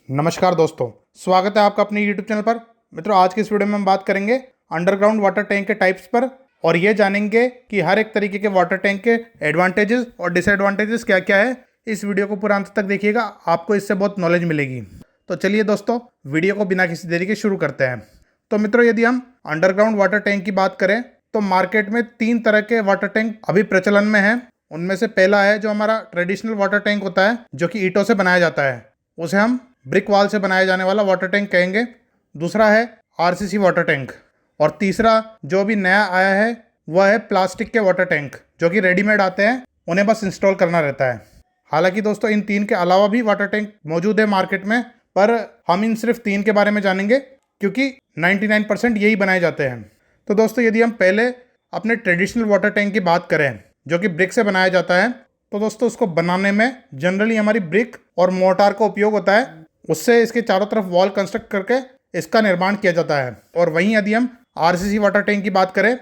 नमस्कार दोस्तों, स्वागत है आपका अपने YouTube चैनल पर। मित्रों, आज की इस वीडियो में हम बात करेंगे अंडरग्राउंड वाटर टैंक के टाइप्स पर और ये जानेंगे कि हर एक तरीके के वाटर टैंक के एडवांटेजेस और डिसएडवांटेजेस क्या क्या है। इस वीडियो को पूरा अंत तक देखिएगा, आपको इससे बहुत नॉलेज मिलेगी। तो चलिए दोस्तों, वीडियो को बिना किसी देरी के शुरू करते हैं। तो मित्रों, यदि हम अंडरग्राउंड वाटर टैंक की बात करें तो मार्केट में 3 तरह के वाटर टैंक अभी प्रचलन में हैं। उनमें से पहला है जो हमारा ट्रेडिशनल वाटर टैंक होता है, जो कि ईंटों से बनाया जाता है, उसे हम ब्रिक वॉल से बनाया जाने वाला वाटर टैंक कहेंगे। दूसरा है आरसीसी वाटर टैंक और तीसरा जो अभी नया आया है वह है प्लास्टिक के वाटर टैंक, जो कि रेडीमेड आते हैं, उन्हें बस इंस्टॉल करना रहता है। हालांकि दोस्तों, इन 3 के अलावा भी वाटर टैंक मौजूद है मार्केट में, पर हम इन सिर्फ 3 के बारे में जानेंगे क्योंकि 99% यही बनाए जाते हैं। तो दोस्तों, यदि हम पहले अपने ट्रेडिशनल वाटर टैंक की बात करें जो कि ब्रिक से बनाया जाता है, तो दोस्तों उसको बनाने में जनरली हमारी ब्रिक और मोर्टार का उपयोग होता है। उससे इसके चारों तरफ वॉल कंस्ट्रक्ट करके इसका निर्माण किया जाता है। और वहीं यदि हम आरसीसी वाटर टैंक की बात करें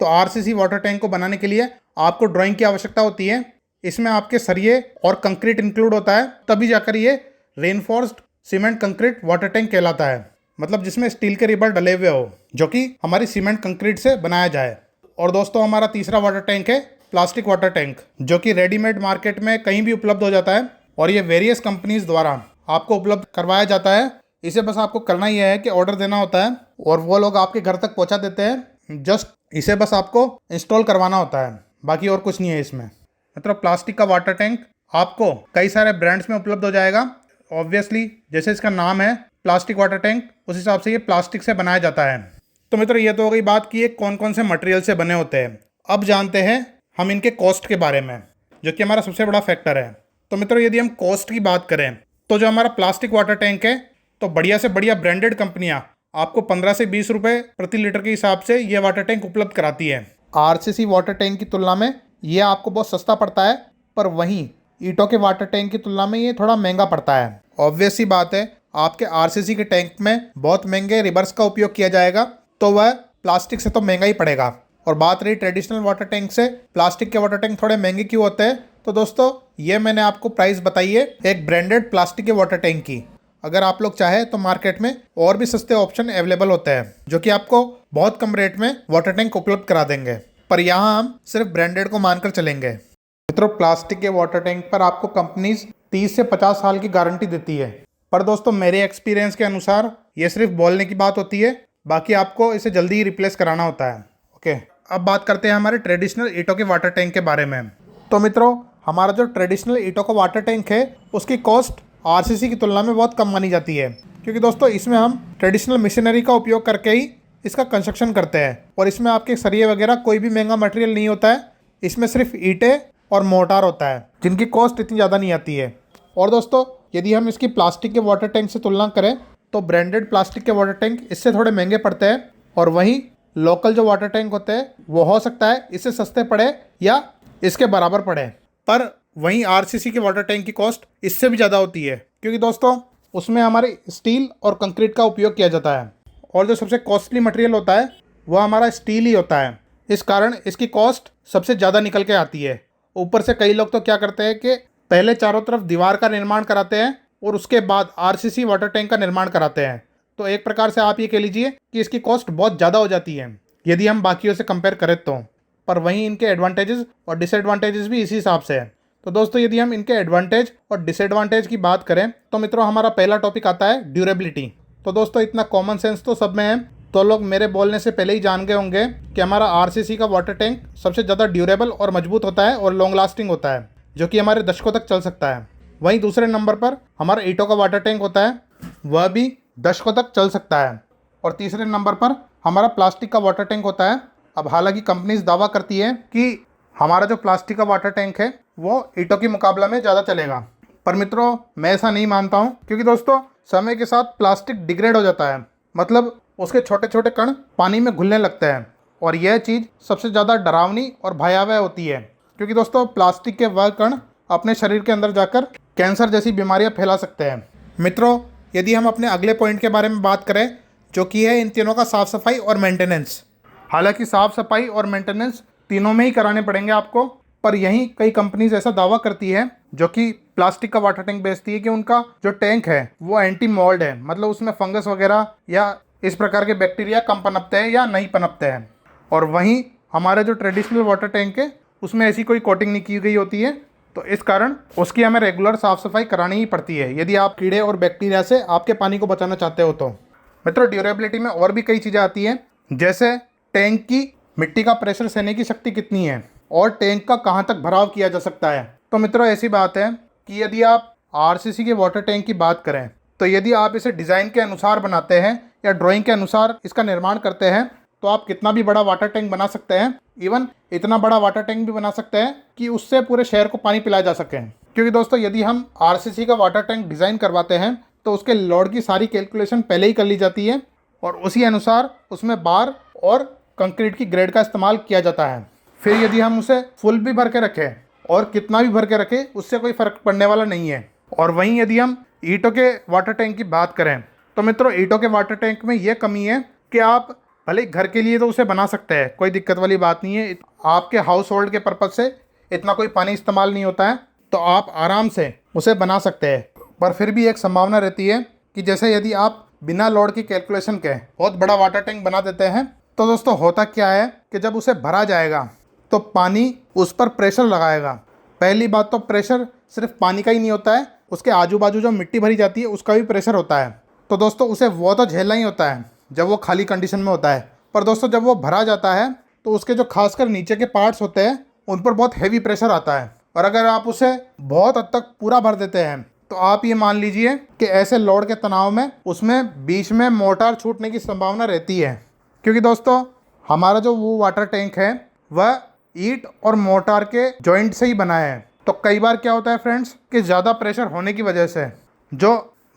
तो आरसीसी वाटर टैंक को बनाने के लिए आपको ड्राइंग की आवश्यकता होती है। इसमें आपके सरिये और कंक्रीट इंक्लूड होता है, तभी जाकर ये reinforced cement concrete water tank कहलाता है। मतलब जिसमें स्टील के रिबर डले हुए हो, जो कि हमारी सीमेंट कंक्रीट से बनाया जाए। और दोस्तों, हमारा तीसरा वाटर टैंक है प्लास्टिक वाटर टैंक, जो कि रेडीमेड मार्केट में कहीं भी उपलब्ध हो जाता है और ये वेरियस कंपनीज द्वारा आपको उपलब्ध करवाया जाता है। इसे बस आपको करना ही है कि ऑर्डर देना होता है और वो लोग आपके घर तक पहुंचा देते हैं। जस्ट इसे बस आपको इंस्टॉल करवाना होता है, बाकी और कुछ नहीं है इसमें। मतलब प्लास्टिक का वाटर टैंक आपको कई सारे ब्रांड्स में उपलब्ध हो जाएगा। ऑब्वियसली जैसे इसका नाम है प्लास्टिक वाटर टैंक, उस हिसाब से ये प्लास्टिक से बनाया जाता है। तो मित्रों, ये तो हो गई बात कि ये कौन कौन से मटेरियल से बने होते हैं। अब जानते हैं हम इनके कॉस्ट के बारे में, जो कि हमारा सबसे बड़ा फैक्टर है। तो मित्रों, यदि हम कॉस्ट की बात करें तो जो हमारा प्लास्टिक वाटर टैंक है, तो बढ़िया से बढ़िया ब्रांडेड कंपनियां आपको 15 से 20 रुपए प्रति लीटर के हिसाब से ये वाटर टैंक उपलब्ध कराती है। आरसीसी वाटर टैंक की तुलना में ये आपको बहुत सस्ता पड़ता है, पर वहीं ईंटों के वाटर टैंक की तुलना में ये थोड़ा महंगा पड़ता है। ऑब्वियस सी बात है, आपके आरसीसी के टैंक में बहुत महंगे रिवर्स का उपयोग किया जाएगा, तो वह प्लास्टिक से तो महंगा ही पड़ेगा। और बात रही ट्रेडिशनल वाटर टैंक से, प्लास्टिक के वाटर टैंक थोड़े महंगे क्यों होते हैं? तो दोस्तों, ये मैंने आपको प्राइस बताई है एक ब्रांडेड प्लास्टिक के वाटर टैंक की। अगर आप लोग चाहे तो मार्केट में और भी सस्ते ऑप्शन अवेलेबल होते हैं, जो कि आपको बहुत कम रेट में वाटर टैंक उपलब्ध करा देंगे, पर यहाँ हम सिर्फ ब्रांडेड को मानकर चलेंगे। मित्रों, प्लास्टिक के वाटर टैंक पर आपको कंपनीज 30 से 50 साल की गारंटी देती है, पर दोस्तों मेरे एक्सपीरियंस के अनुसार ये सिर्फ बोलने की बात होती है, बाकी आपको इसे जल्दी ही रिप्लेस कराना होता है। ओके, अब बात करते हैं हमारे ट्रेडिशनल ईंटों के वाटर टैंक के बारे में। तो मित्रों, हमारा जो ट्रेडिशनल ईंटों का वाटर टैंक है उसकी कॉस्ट आरसीसी की तुलना में बहुत कम मानी जाती है, क्योंकि दोस्तों इसमें हम ट्रेडिशनल मशीनरी का उपयोग करके ही इसका कंस्ट्रक्शन करते हैं और इसमें आपके सरिये वगैरह कोई भी महंगा मटेरियल नहीं होता है। इसमें सिर्फ ईंटें और मोर्टार होता है, जिनकी कॉस्ट इतनी ज़्यादा नहीं आती है। और दोस्तों, यदि हम इसकी प्लास्टिक के वाटर टैंक से तुलना करें तो ब्रांडेड प्लास्टिक के वाटर टैंक इससे थोड़े महंगे पड़ते हैं, और वहीं लोकल जो वाटर टैंक होते हैं वो हो सकता है इससे सस्ते पड़े या इसके बराबर पड़े, पर वहीं आरसीसी के वाटर टैंक की कॉस्ट इससे भी ज़्यादा होती है, क्योंकि दोस्तों उसमें हमारे स्टील और कंक्रीट का उपयोग किया जाता है और जो सबसे कॉस्टली मटेरियल होता है वह हमारा स्टील ही होता है। इस कारण इसकी कॉस्ट सबसे ज़्यादा निकल के आती है। ऊपर से कई लोग तो क्या करते हैं कि पहले चारों तरफ दीवार का निर्माण कराते हैं और उसके बाद आरसीसी वाटर टैंक का निर्माण कराते हैं। तो एक प्रकार से आप ये कह लीजिए कि इसकी कॉस्ट बहुत ज़्यादा हो जाती है यदि हम बाकियों से कंपेयर करें तो, पर वहीं इनके एडवांटेजेस और डिसएडवांटेजेस भी इसी हिसाब से है। तो दोस्तों, यदि हम इनके एडवांटेज और डिसएडवांटेज की बात करें तो मित्रों हमारा पहला टॉपिक आता है ड्यूरेबिलिटी। तो दोस्तों, इतना कॉमन सेंस तो सब में है, तो लोग मेरे बोलने से पहले ही जान गए होंगे कि हमारा आरसीसी का वाटर टैंक सबसे ज़्यादा ड्यूरेबल और मजबूत होता है और लॉन्ग लास्टिंग होता है, जो कि हमारे दशकों तक चल सकता है। वहीं दूसरे नंबर पर हमारा ईंटों का वाटर टैंक होता है, वह भी दशकों तक चल सकता है। और तीसरे नंबर पर हमारा प्लास्टिक का वाटर टैंक होता है। अब हालांकि कंपनीज दावा करती है कि हमारा जो प्लास्टिक का वाटर टैंक है वो ईंटों के मुकाबला में ज़्यादा चलेगा, पर मित्रों मैं ऐसा नहीं मानता हूँ, क्योंकि दोस्तों समय के साथ प्लास्टिक डिग्रेड हो जाता है, मतलब उसके छोटे छोटे कण पानी में घुलने लगते हैं, और यह चीज़ सबसे ज़्यादा डरावनी और भयावह होती है, क्योंकि दोस्तों प्लास्टिक के वह कण अपने शरीर के अंदर जाकर कैंसर जैसी बीमारियां फैला सकते हैं। मित्रों, यदि हम अपने अगले पॉइंट के बारे में बात करें, जो कि है इन तीनों का साफ़ सफाई और मेंटेनेंस। हालांकि साफ़ सफाई और मेंटेनेंस तीनों में ही कराने पड़ेंगे आपको, पर यहीं कई कंपनीज ऐसा दावा करती है जो कि प्लास्टिक का वाटर टैंक बेचती है कि उनका जो टैंक है वो एंटी मोल्ड है, मतलब उसमें फंगस वगैरह या इस प्रकार के बैक्टीरिया कम पनपते हैं या नहीं पनपते हैं। और वहीं हमारे जो ट्रेडिशनल वाटर टैंक है उसमें ऐसी कोई कोटिंग नहीं की गई होती है, तो इस कारण उसकी हमें रेगुलर साफ़ सफाई करानी ही पड़ती है यदि आप कीड़े और बैक्टीरिया से आपके पानी को बचाना चाहते हो तो। मित्रों, ड्यूरेबिलिटी में और भी कई चीज़ें आती हैं, जैसे टैंक की मिट्टी का प्रेशर सहने की शक्ति कितनी है और टैंक का कहाँ तक भराव किया जा सकता है। तो मित्रों, ऐसी बात है कि यदि आप आरसीसी के वाटर टैंक की बात करें तो यदि आप इसे डिज़ाइन के अनुसार बनाते हैं या ड्राइंग के अनुसार इसका निर्माण करते हैं तो आप कितना भी बड़ा वाटर टैंक बना सकते हैं। इवन इतना बड़ा वाटर टैंक भी बना सकते हैं कि उससे पूरे शहर को पानी पिलाया जा सके। क्योंकि दोस्तों, यदि हम आरसीसी का वाटर टैंक डिज़ाइन करवाते हैं तो उसके लोड की सारी कैलकुलेशन पहले ही कर ली जाती है और उसी अनुसार उसमें बार और कंक्रीट की ग्रेड का इस्तेमाल किया जाता है। फिर यदि हम उसे फुल भी भर के रखें और कितना भी भर के रखें, उससे कोई फ़र्क पड़ने वाला नहीं है। और वहीं यदि हम ईंटों के वाटर टैंक की बात करें तो मित्रों, ईंटों के वाटर टैंक में यह कमी है कि आप भले घर के लिए तो उसे बना सकते हैं, कोई दिक्कत वाली बात नहीं है। आपके हाउस होल्ड के पर्पज़ से इतना कोई पानी इस्तेमाल नहीं होता है तो आप आराम से उसे बना सकते हैं। पर फिर भी एक संभावना रहती है कि जैसे यदि आप बिना लोड की कैलकुलेशन के बहुत बड़ा वाटर टैंक बना देते हैं तो दोस्तों होता क्या है कि जब उसे भरा जाएगा तो पानी उस पर प्रेशर लगाएगा। पहली बात तो प्रेशर सिर्फ पानी का ही नहीं होता है, उसके आजू बाजू जो मिट्टी भरी जाती है उसका भी प्रेशर होता है। तो दोस्तों उसे वो तो झेलना ही होता है जब वो खाली कंडीशन में होता है, पर दोस्तों जब वो भरा जाता है तो उसके जो खासकर नीचे के पार्ट्स होते हैं उन पर बहुत हैवी प्रेशर आता है। और अगर आप उसे बहुत हद तक पूरा भर देते हैं तो आप ये मान लीजिए कि ऐसे लोड के तनाव में उसमें बीच में मोटार छूटने की संभावना रहती है। क्योंकि दोस्तों हमारा जो वो वाटर टैंक है वह ईंट और मोटार के जॉइंट से ही बना है। तो कई बार क्या होता है फ्रेंड्स कि ज़्यादा प्रेशर होने की वजह से जो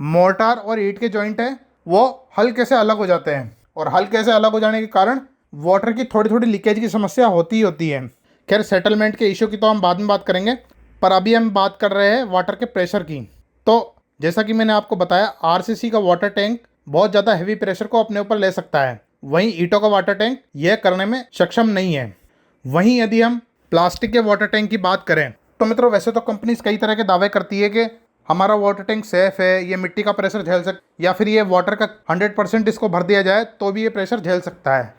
मोटार और ईंट के जॉइंट हैं वो हल्के से अलग हो जाते हैं और हल्के से अलग हो जाने के कारण वाटर की थोड़ी थोड़ी लीकेज की समस्या होती ही होती है। खैर, सेटलमेंट के इशू की तो हम बाद में बात करेंगे, पर अभी हम बात कर रहे हैं वाटर के प्रेशर की। तो जैसा कि मैंने आपको बताया, आरसीसी का वाटर टैंक बहुत ज़्यादा हैवी प्रेशर को अपने ऊपर ले सकता है, वहीं ईंटों का वाटर टैंक यह करने में सक्षम नहीं है। वहीं यदि हम प्लास्टिक के वाटर टैंक की बात करें तो मित्रों, वैसे तो कंपनीज कई तरह के दावे करती है कि हमारा वाटर टैंक सेफ़ है, ये मिट्टी का प्रेशर झेल या फिर ये वाटर का 100% इसको भर दिया जाए तो भी ये प्रेशर झेल सकता है।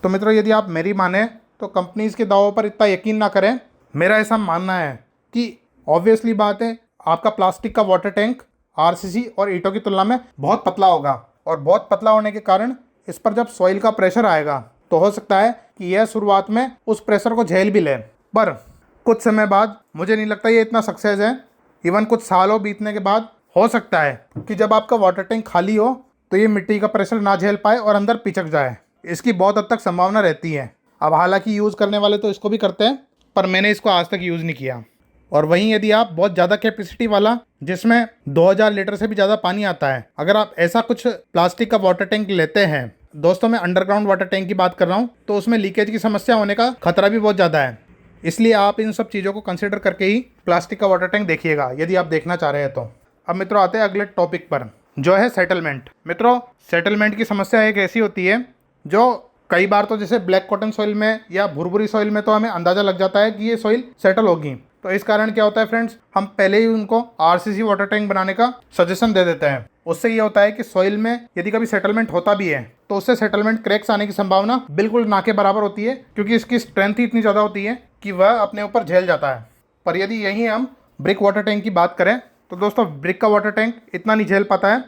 तो मित्रों, यदि आप मेरी माने तो कंपनीज के दावों पर इतना यकीन ना करें। मेरा ऐसा मानना है कि ऑब्वियसली बात है, आपका प्लास्टिक का वाटर टैंक आरसीसी और ईंटों की तुलना में बहुत पतला होगा और बहुत पतला होने के कारण इस पर जब सॉइल का प्रेशर आएगा तो हो सकता है कि यह शुरुआत में उस प्रेशर को झेल भी ले, पर कुछ समय बाद मुझे नहीं लगता ये इतना सक्सेस है। इवन कुछ सालों बीतने के बाद हो सकता है कि जब आपका वाटर टैंक खाली हो तो ये मिट्टी का प्रेशर ना झेल पाए और अंदर पिचक जाए। इसकी बहुत हद तक संभावना रहती है। अब हालांकि यूज़ करने वाले तो इसको भी करते हैं, पर मैंने इसको आज तक यूज़ नहीं किया। और वहीं यदि आप बहुत ज़्यादा कैपेसिटी वाला, जिसमें 2000 लीटर से भी ज़्यादा पानी आता है, अगर आप ऐसा कुछ प्लास्टिक का वाटर टैंक लेते हैं, दोस्तों मैं अंडरग्राउंड वाटर टैंक की बात कर रहा हूँ, तो उसमें लीकेज की समस्या होने का खतरा भी बहुत ज़्यादा है। इसलिए आप इन सब चीज़ों को कंसिडर करके ही प्लास्टिक का वाटर टैंक देखिएगा यदि आप देखना चाह रहे हैं तो। अब मित्रों आते हैं अगले टॉपिक पर, जो है सेटलमेंट। मित्रों, सेटलमेंट की समस्या एक ऐसी होती है जो कई बार तो जैसे ब्लैक कॉटन सॉइल में या भुरभुरी सॉइल में तो हमें अंदाज़ा लग जाता है कि ये सॉइल सेटल होगी। तो इस कारण क्या होता है फ्रेंड्स, हम पहले ही उनको आरसीसी वाटर टैंक बनाने का सजेशन दे देते हैं। उससे ये होता है कि सॉइल में यदि कभी सेटलमेंट होता भी है तो उससे सेटलमेंट क्रैक्स आने की संभावना बिल्कुल ना के बराबर होती है, क्योंकि इसकी स्ट्रेंथ ही इतनी ज़्यादा होती है कि वह अपने ऊपर झेल जाता है। पर यदि यहीं हम ब्रिक वाटर टैंक की बात करें तो दोस्तों ब्रिक का वाटर टैंक इतना नहीं झेल पाता है।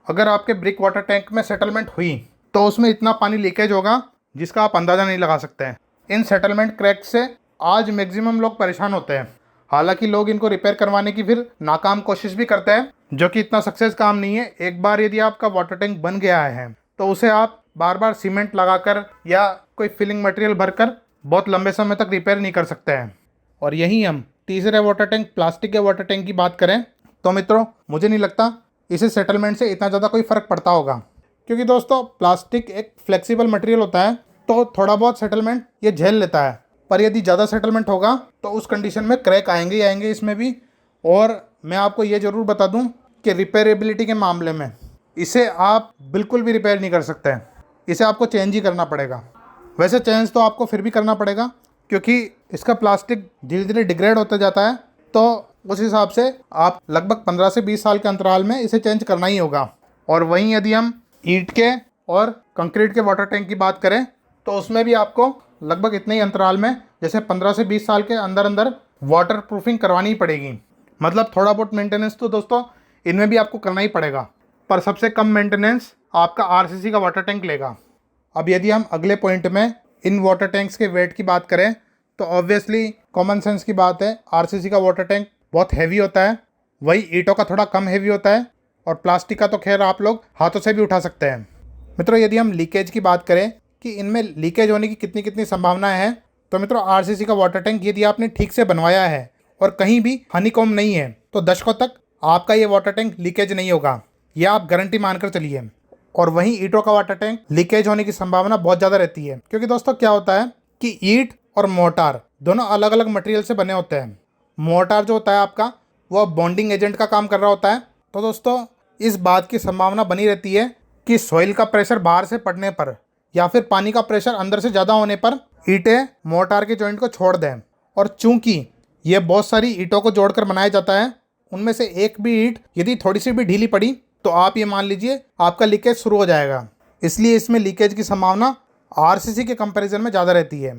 अगर आपके ब्रिक वाटर टैंक में सेटलमेंट हुई तो उसमें इतना पानी लीकेज होगा जिसका आप अंदाज़ा नहीं लगा सकते हैं। इन सेटलमेंट क्रैक से आज मैक्सिमम लोग परेशान होते हैं। हालांकि लोग इनको रिपेयर करवाने की फिर नाकाम कोशिश भी करते हैं, जो कि इतना सक्सेस काम नहीं है। एक बार यदि आपका वाटर टैंक बन गया है तो उसे आप बार बार सीमेंट लगाकर या कोई फिलिंग मटेरियल भरकर बहुत लंबे समय तक रिपेयर नहीं कर सकते हैं। और यहीं हम तीसरे वाटर टैंक प्लास्टिक के वाटर टैंक की बात करें तो मित्रों मुझे नहीं लगता इसे सेटलमेंट से इतना ज़्यादा कोई फ़र्क पड़ता होगा, क्योंकि दोस्तों प्लास्टिक एक फ्लेक्सिबल मटेरियल होता है तो थोड़ा बहुत सेटलमेंट ये झेल लेता है। पर यदि ज़्यादा सेटलमेंट होगा तो उस कंडीशन में क्रैक आएंगे ही आएंगे इसमें भी। और मैं आपको ये ज़रूर बता दूं कि रिपेयरेबिलिटी के मामले में इसे आप बिल्कुल भी रिपेयर नहीं कर सकते हैं, इसे आपको चेंज ही करना पड़ेगा। वैसे चेंज तो आपको फिर भी करना पड़ेगा, क्योंकि इसका प्लास्टिक धीरे धीरे डिग्रेड होता जाता है, तो उस हिसाब से आप लगभग 15 से 20 साल के अंतराल में इसे चेंज करना ही होगा। और वहीं यदि हम ईंट के और कंक्रीट के वाटर टैंक की बात करें तो उसमें भी आपको लगभग इतने ही अंतराल में, जैसे 15 से 20 साल के अंदर अंदर वाटर प्रूफिंग करवानी ही पड़ेगी। मतलब थोड़ा बहुत मेंटेनेंस तो दोस्तों इनमें भी आपको करना ही पड़ेगा, पर सबसे कम मेंटेनेंस आपका आरसीसी का वाटर टैंक लेगा। अब यदि हम अगले पॉइंट में इन वाटर टैंक्स के वेट की बात करें तो ऑब्वियसली कॉमन सेंस की बात है, आरसीसी का वाटर टैंक बहुत हैवी होता है, वही ईंटों का थोड़ा कम हैवी होता है, और प्लास्टिक का तो खैर आप लोग हाथों से भी उठा सकते हैं। मित्रों यदि हम लीकेज की बात करें कि इनमें लीकेज होने की कितनी कितनी संभावनाएं हैं, तो मित्रों आरसीसी का वाटर टैंक यदि आपने ठीक से बनवाया है और कहीं भी हनीकॉम्ब नहीं है तो दशकों तक आपका ये वाटर टैंक लीकेज नहीं होगा, यह आप गारंटी मानकर चलिए। और वहीं ईंटों का वाटर टैंक लीकेज होने की संभावना बहुत ज़्यादा रहती है, क्योंकि दोस्तों क्या होता है कि ईंट और मोर्टार दोनों अलग अलग मटेरियल से बने होते हैं। मोर्टार जो होता है आपका वो बॉन्डिंग एजेंट का काम कर रहा होता है, तो दोस्तों इस बात की संभावना बनी रहती है कि सॉइल का प्रेशर बाहर से पड़ने पर या फिर पानी का प्रेशर अंदर से ज़्यादा होने पर ईंटें मोर्टार के जॉइंट को छोड़ दें। और चूंकि ये बहुत सारी ईंटों को जोड़कर बनाया जाता है, उनमें से एक भी ईंट यदि थोड़ी सी भी ढीली पड़ी तो आप ये मान लीजिए आपका लीकेज शुरू हो जाएगा। इसलिए इसमें लीकेज की संभावना आरसीसी के कंपैरिजन में ज़्यादा रहती है।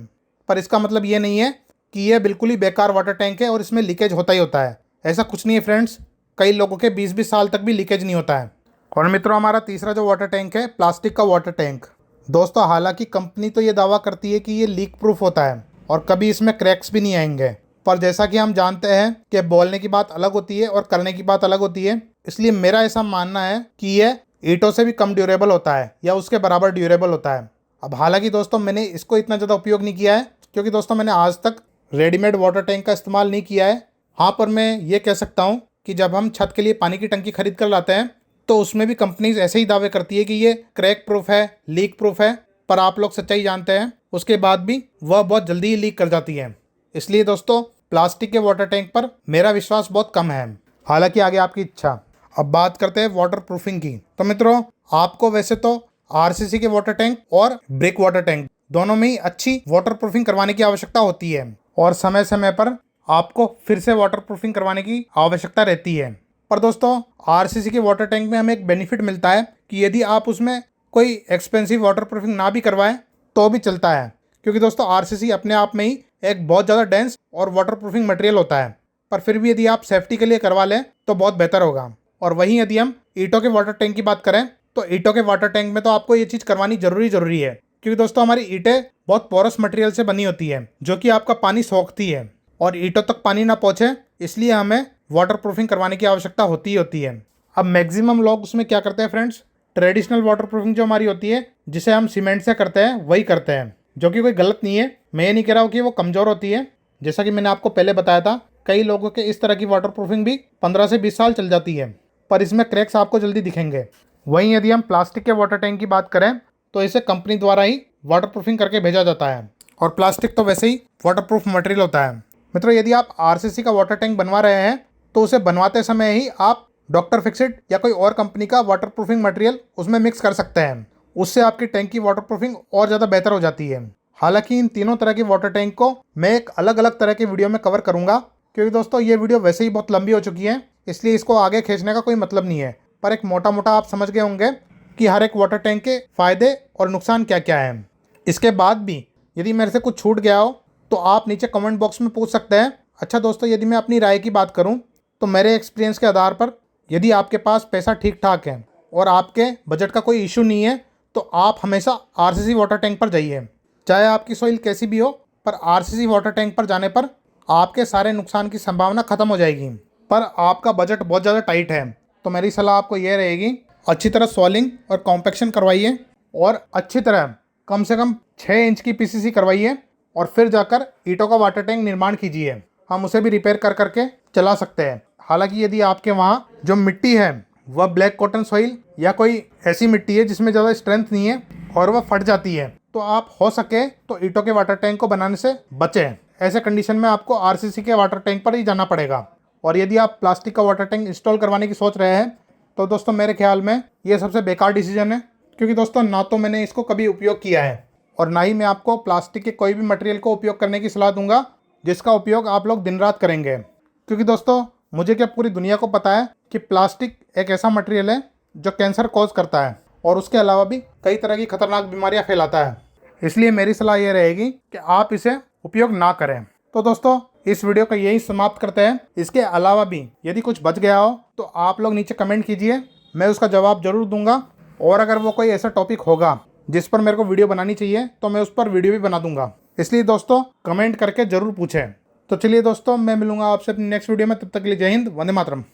पर इसका मतलब ये नहीं है कि यह बिल्कुल ही बेकार वाटर टैंक है और इसमें लीकेज होता ही होता है, ऐसा कुछ नहीं है फ्रेंड्स। कई लोगों के 20-20 साल तक भी लीकेज नहीं होता है। और मित्रों हमारा तीसरा जो वाटर टैंक है, प्लास्टिक का वाटर टैंक। दोस्तों हालांकि कंपनी तो ये दावा करती है कि ये लीक प्रूफ होता है और कभी इसमें क्रैक्स भी नहीं आएंगे, पर जैसा कि हम जानते हैं कि बोलने की बात अलग होती है और करने की बात अलग होती है, इसलिए मेरा ऐसा मानना है कि यह ईंटों से भी कम ड्यूरेबल होता है या उसके बराबर ड्यूरेबल होता है। अब हालांकि दोस्तों मैंने इसको इतना ज़्यादा उपयोग नहीं किया है, क्योंकि दोस्तों मैंने आज तक रेडीमेड वाटर टैंक का इस्तेमाल नहीं किया है। हाँ, पर मैं ये कह सकता हूँ कि जब हम छत के लिए पानी की टंकी खरीद कर लाते हैं तो उसमें भी कंपनीज ऐसे ही दावे करती है कि ये क्रैक प्रूफ है, लीक प्रूफ है, पर आप लोग सच्चाई जानते हैं उसके बाद भी वह बहुत जल्दी ही लीक कर जाती है। इसलिए दोस्तों प्लास्टिक के वाटर टैंक पर मेरा विश्वास बहुत कम है, हालांकि आगे आपकी इच्छा। अब बात करते हैं वाटर प्रूफिंग की। तो मित्रों आपको वैसे तो आरसीसी के वाटर टैंक और ब्रिक वाटर टैंक दोनों में ही अच्छी वाटर प्रूफिंग करवाने की आवश्यकता होती है, और समय समय पर आपको फिर से वाटर प्रूफिंग करवाने की आवश्यकता रहती है। पर दोस्तों आरसीसी के वाटर टैंक में हमें एक बेनिफिट मिलता है कि यदि आप उसमें कोई एक्सपेंसिव वाटर प्रूफिंग ना भी करवाएं तो भी चलता है, क्योंकि दोस्तों आरसीसी अपने आप में ही एक बहुत ज़्यादा डेंस और वाटर प्रूफिंग मटेरियल होता है। पर फिर भी यदि आप सेफ्टी के लिए करवा लें तो बहुत बेहतर होगा। और वहीं यदि हम ईंटों के वाटर टैंक की बात करें तो ईंटों के वाटर टैंक में तो आपको ये चीज़ करवानी जरूरी है, क्योंकि दोस्तों हमारी ईंटें बहुत पोरस मटेरियल से बनी होती है जो कि आपका पानी सोखती है, और ईंटों तक पानी ना पहुँचे इसलिए हमें वाटर प्रूफिंग करवाने की आवश्यकता होती है। अब मैक्सिमम लोग उसमें क्या करते हैं फ्रेंड्स, ट्रेडिशनल वाटर प्रूफिंग जो हमारी होती है जिसे हम सीमेंट से करते हैं वही करते हैं, जो कि कोई गलत नहीं है। मैं ये नहीं कह रहा हूँ कि वो कमज़ोर होती है, जैसा कि मैंने आपको पहले बताया था कई लोगों के इस तरह की वाटर प्रूफिंग भी 15 से 20 साल चल जाती है, पर इसमें क्रैक्स आपको जल्दी दिखेंगे। वहीं यदि हम प्लास्टिक के वाटर टैंक की बात करें तो इसे कंपनी द्वारा ही वाटर प्रूफिंग करके भेजा जाता है, और प्लास्टिक तो वैसे ही वाटर प्रूफ मटेरियल होता है। मित्रों यदि आप आरसीसी का वाटर टैंक बनवा रहे हैं तो उसे बनवाते समय ही आप डॉक्टर फिक्सिट या कोई और कंपनी का वाटर प्रूफिंग मटेरियल उसमें मिक्स कर सकते हैं, उससे आपकी टैंक की वाटर प्रूफिंग और ज़्यादा बेहतर हो जाती है। हालांकि इन तीनों तरह के वाटर टैंक को मैं एक अलग अलग तरह के वीडियो में कवर करूंगा, क्योंकि दोस्तों ये वीडियो वैसे ही बहुत लंबी हो चुकी है, इसलिए इसको आगे खींचने का कोई मतलब नहीं है। पर एक मोटा मोटा आप समझ गए होंगे कि हर एक वाटर टैंक के फ़ायदे और नुकसान क्या क्या हैं। इसके बाद भी यदि मेरे से कुछ छूट गया हो तो आप नीचे कमेंट बॉक्स में पूछ सकते हैं। अच्छा दोस्तों यदि मैं अपनी राय की बात करूं तो मेरे एक्सपीरियंस के आधार पर यदि आपके पास पैसा ठीक ठाक है और आपके बजट का कोई इशू नहीं है तो आप हमेशा आरसीसी वाटर टैंक पर जाइए। चाहे आपकी सॉइल कैसी भी हो, पर आरसीसी वाटर टैंक पर जाने पर आपके सारे नुकसान की संभावना ख़त्म हो जाएगी। पर आपका बजट बहुत ज़्यादा टाइट है तो मेरी सलाह आपको यह रहेगी, अच्छी तरह सॉलिंग और कॉम्पैक्शन करवाइए और अच्छी तरह कम से कम 6 इंच की पीसीसी करवाइए, और फिर जाकर ईंटों का वाटर टैंक निर्माण कीजिए। हम उसे भी रिपेयर कर करके चला सकते हैं। हालांकि यदि आपके वहाँ जो मिट्टी है वह ब्लैक कॉटन सॉइल या कोई ऐसी मिट्टी है जिसमें ज़्यादा स्ट्रेंथ नहीं है और वह फट जाती है, तो आप हो सके तो ईंटों के वाटर टैंक को बनाने से बचें। ऐसे कंडीशन में आपको आरसीसी के वाटर टैंक पर ही जाना पड़ेगा। और यदि आप प्लास्टिक का वाटर टैंक इंस्टॉल करवाने की सोच रहे हैं तो दोस्तों मेरे ख्याल में ये सबसे बेकार डिसीजन है, क्योंकि दोस्तों ना तो मैंने इसको कभी उपयोग किया है और ना ही मैं आपको प्लास्टिक के कोई भी मटेरियल को उपयोग करने की सलाह दूंगा जिसका उपयोग आप लोग दिन रात करेंगे, क्योंकि दोस्तों मुझे क्या पूरी दुनिया को पता है कि प्लास्टिक एक ऐसा मटेरियल है जो कैंसर कॉज करता है और उसके अलावा भी कई तरह की खतरनाक बीमारियां फैलाता है। इसलिए मेरी सलाह ये रहेगी कि आप इसे उपयोग ना करें। तो दोस्तों, इस वीडियो का यही समाप्त करते हैं। इसके अलावा भी यदि कुछ बच गया हो तो आप लोग नीचे कमेंट कीजिए, मैं उसका जवाब जरूर दूंगा। और अगर वो कोई ऐसा टॉपिक होगा जिस पर मेरे को वीडियो बनानी चाहिए तो मैं उस पर वीडियो भी बना दूंगा। इसलिए दोस्तों, कमेंट करके जरूर पूछें। तो चलिए दोस्तों, मैं मिलूंगा आपसे अपनी नेक्स्ट वीडियो में। तब तक के लिए जय हिंद, वंदे मातरम।